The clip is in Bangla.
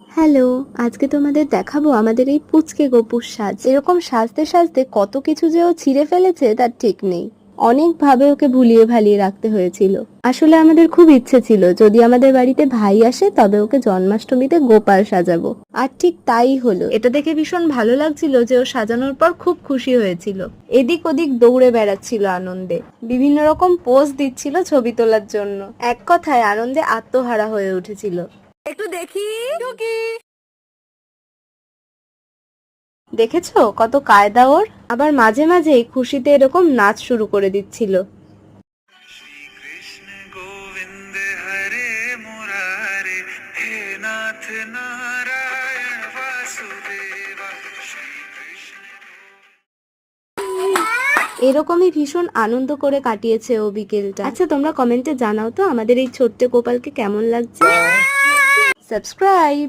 হ্যালো, আজকে তোমাদের দেখাবো আমাদের এই পুচকে গপুর সাজ। এরকম সাজতে সাজতে কত কিছু যে ও ছিঁড়ে ফেলেছে তার ঠিক নেই। অনেক ভাবে ওকে ভুলিয়ে ভালিয়ে রাখতে হয়েছিল। আসলে আমাদের খুব ইচ্ছে ছিল যদি আমাদের বাড়িতে ভাই আসে তবে ওকে জন্মাষ্টমীতে গোপাল সাজাবো, আর ঠিক তাই হলো। এটা দেখে ভীষণ ভালো লাগছিল যে ও সাজানোর পর খুব খুশি হয়েছিল। এদিক ওদিক দৌড়ে বেড়াচ্ছিল আনন্দে, বিভিন্ন রকম পোজ দিচ্ছিল ছবি তোলার জন্য। এক কথায় আনন্দে আত্মহারা হয়ে উঠেছিল। একটু দেখি টুকি। দেখেছো কত কায়দা ওর। আবার মাঝে মাঝেই খুশিতে এরকম নাচ শুরু করে দিচ্ছিল। কৃষ্ণ গোবিন্দ হরে মুরারে হে নাথ নারায়ণ বাসুদেবা শ্রীকৃষ্ণ। এরকমই ভীষণ আনন্দ করে কাটিয়েছে ও বিকেলটা। আচ্ছা তোমরা কমেন্টে জানাও তো আমাদের এই ছোট্ট গোপালকে কেমন লাগছে। সাবস্ক্রাইব।